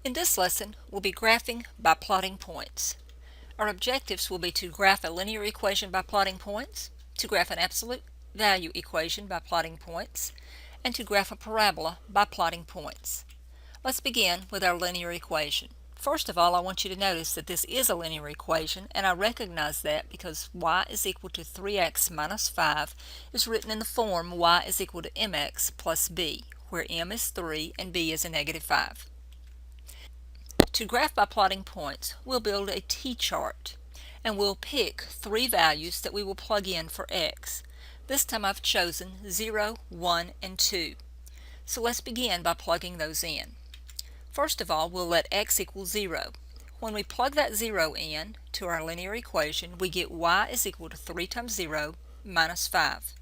In this lesson, we'll be graphing by plotting points. Our objectives will be to graph a linear equation by plotting points, to graph an absolute value equation by plotting points, and to graph a parabola by plotting points. Let's begin with our linear equation. First of all, I want you to notice that this is a linear equation, and I recognize that because y is equal to 3x minus 5 is written in the form y is equal to mx plus b, where m is 3 and b is a negative 5. To graph by plotting points, we'll build a t-chart, and we'll pick three values that we will plug in for x. This time I've chosen 0, 1, and 2. So let's begin by plugging those in. First of all, we'll let x equal 0. When we plug that 0 in to our linear equation, we get y is equal to 3 times 0 minus 5.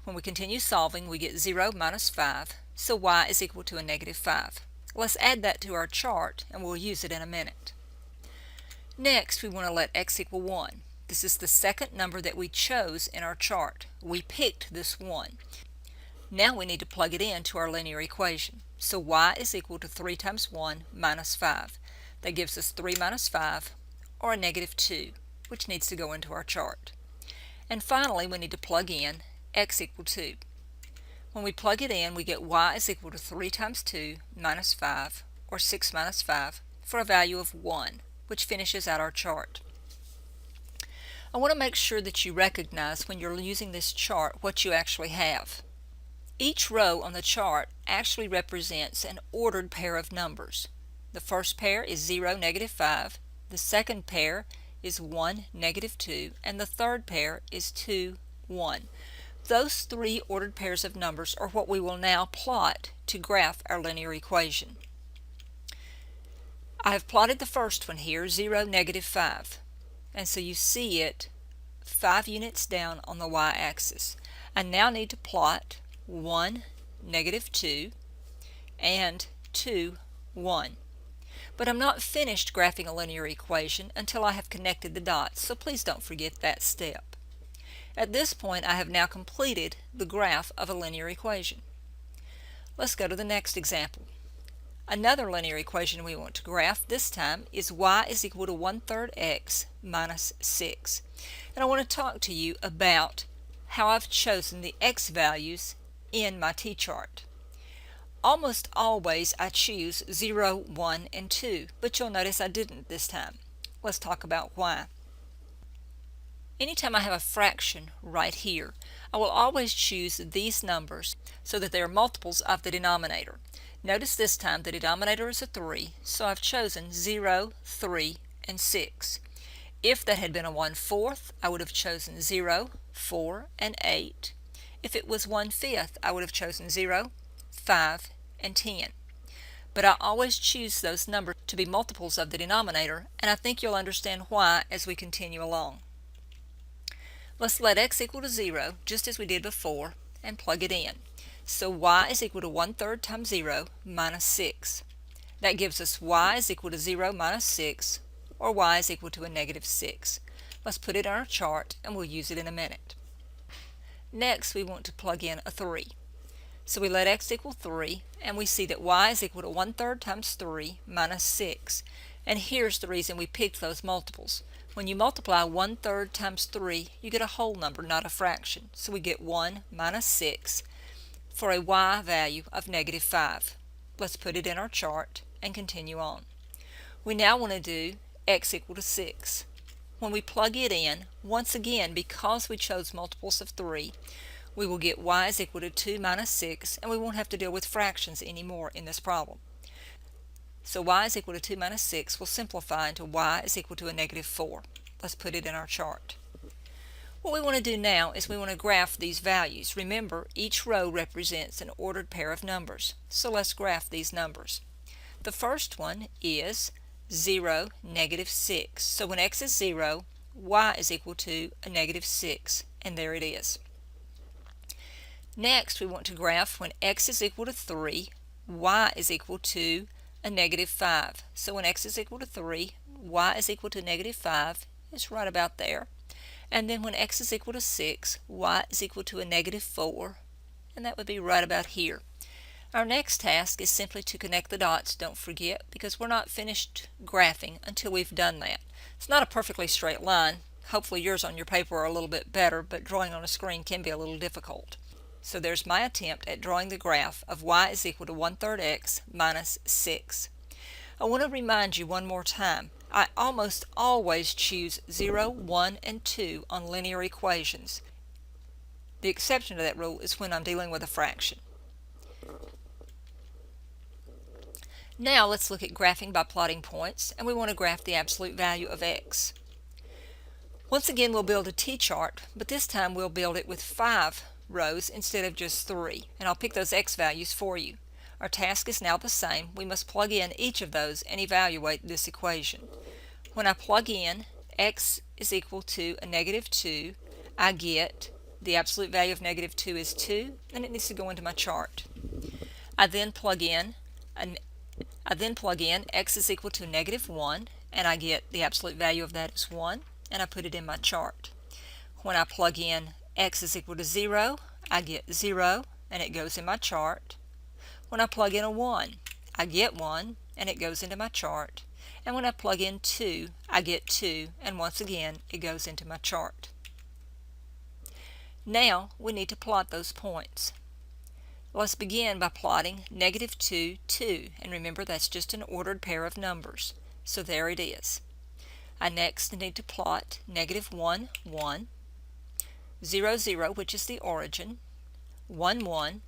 When we continue solving, we get 0 minus 5, so y is equal to a negative 5. Let's add that to our chart, and we'll use it in a minute. Next, we want to let x equal 1. This is the second number that we chose in our chart. We picked this 1. Now we need to plug it into our linear equation. So y is equal to 3 times 1 minus 5. That gives us 3 minus 5, or a negative 2, which needs to go into our chart. And finally, we need to plug in x equal 2. When we plug it in, we get y is equal to 3 times 2 minus 5, or 6 minus 5, for a value of 1, which finishes out our chart. I want to make sure that you recognize when you're using this chart what you actually have. Each row on the chart actually represents an ordered pair of numbers. The first pair is 0, negative 5, the second pair is 1, negative 2, and the third pair is 2, 1. Those three ordered pairs of numbers are what we will now plot to graph our linear equation. I have plotted the first one here, 0, negative 5. And so you see it 5 units down on the y-axis. I now need to plot 1, negative 2, and 2, 1. But I'm not finished graphing a linear equation until I have connected the dots, so please don't forget that step. At this point, I have now completed the graph of a linear equation. Let's go to the next example. Another linear equation we want to graph this time is y is equal to 1/3 x minus 6. And I want to talk to you about how I've chosen the x values in my t-chart. Almost always I choose 0, 1, and 2, but you'll notice I didn't this time. Let's talk about why. Anytime I have a fraction right here, I will always choose these numbers so that they are multiples of the denominator. Notice this time the denominator is a 3, so I've chosen 0, 3, and 6. If that had been a 1/4, I would have chosen 0, 4, and 8. If it was 1/5, I would have chosen 0, 5, and 10. But I always choose those numbers to be multiples of the denominator, and I think you'll understand why as we continue along. Let's let x equal to 0, just as we did before, and plug it in. So y is equal to 1/3 times 0 minus 6. That gives us y is equal to 0 minus 6, or y is equal to a negative 6. Let's put it on our chart, and we'll use it in a minute. Next, we want to plug in a 3. So we let x equal 3, and we see that y is equal to 1/3 times 3 minus 6. And here's the reason we picked those multiples. When you multiply 1/3 times 3, you get a whole number, not a fraction. So we get 1 minus 6 for a y value of negative 5. Let's put it in our chart and continue on. We now want to do x equal to 6. When we plug it in, once again, because we chose multiples of 3, we will get y is equal to 2 minus 6, and we won't have to deal with fractions anymore in this problem. So y is equal to 2 minus 6 will simplify into y is equal to a negative 4. Let's put it in our chart. What we want to do now is we want to graph these values. Remember, each row represents an ordered pair of numbers. So let's graph these numbers. The first one is 0, negative 6. So when x is 0, y is equal to a negative 6, and there it is. Next, we want to graph when x is equal to 3, y is equal to a negative 5. So when x is equal to 3, y is equal to negative 5. It's right about there. And then when x is equal to 6, y is equal to a negative 4, and that would be right about here. Our next task is simply to connect the dots, don't forget, because we're not finished graphing until we've done that. It's not a perfectly straight line. Hopefully yours on your paper are a little bit better, but drawing on a screen can be a little difficult. So there's my attempt at drawing the graph of y is equal to 1/3 x minus 6. I want to remind you one more time, I almost always choose 0, 1, and 2 on linear equations. The exception to that rule is when I'm dealing with a fraction. Now let's look at graphing by plotting points, and we want to graph the absolute value of x. Once again we'll build a t-chart, but this time we'll build it with 5 rows instead of just 3, and I'll pick those x values for you. Our task is now the same. We must plug in each of those and evaluate this equation. When I plug in x is equal to a -2, I get the absolute value of -2 is 2, and it needs to go into my chart. I then plug in x is equal to -1, and I get the absolute value of that is 1, and I put it in my chart. When I plug in x is equal to 0, I get 0, and it goes in my chart. When I plug in a 1, I get 1, and it goes into my chart. And when I plug in 2, I get 2, and once again it goes into my chart. Now we need to plot those points. Let's begin by plotting -2, 2, and remember that's just an ordered pair of numbers. So there it is. I next need to plot -1, 1, 0, 0, which is the origin, 1, 1,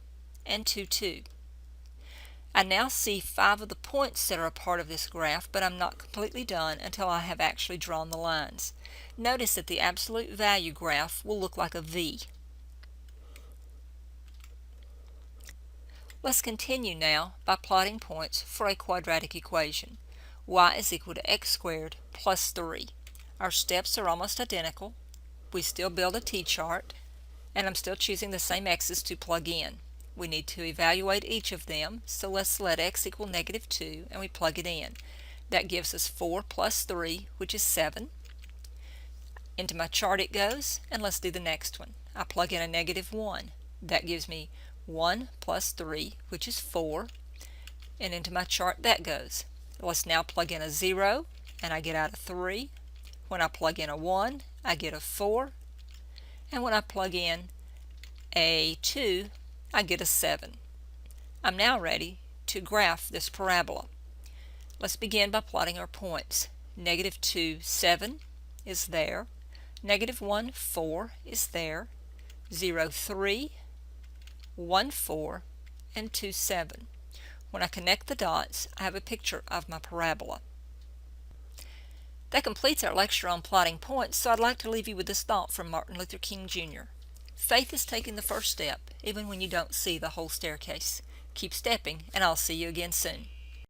and 2, 2. I now see 5 of the points that are a part of this graph, but I'm not completely done until I have actually drawn the lines. Notice that the absolute value graph will look like a V. Let's continue now by plotting points for a quadratic equation. Y is equal to x squared plus 3. Our steps are almost identical. We still build a t-chart, and I'm still choosing the same x's to plug in. We need to evaluate each of them, so let's let x equal -2, and we plug it in. That gives us 4 plus 3, which is 7. Into my chart it goes, and let's do the next one. I plug in a -1. That gives me 1 plus 3, which is 4, and into my chart that goes. Let's now plug in a 0, and I get out a 3. When I plug in a 1, I get a 4, and when I plug in a 2, I get a 7. I'm now ready to graph this parabola. Let's begin by plotting our points. -2, 7 is there. -1, 4 is there. 0, 3, 1, 4, and 2, 7. When I connect the dots, I have a picture of my parabola. That completes our lecture on plotting points, so I'd like to leave you with this thought from Martin Luther King Jr. Faith is taking the first step, even when you don't see the whole staircase. Keep stepping, and I'll see you again soon.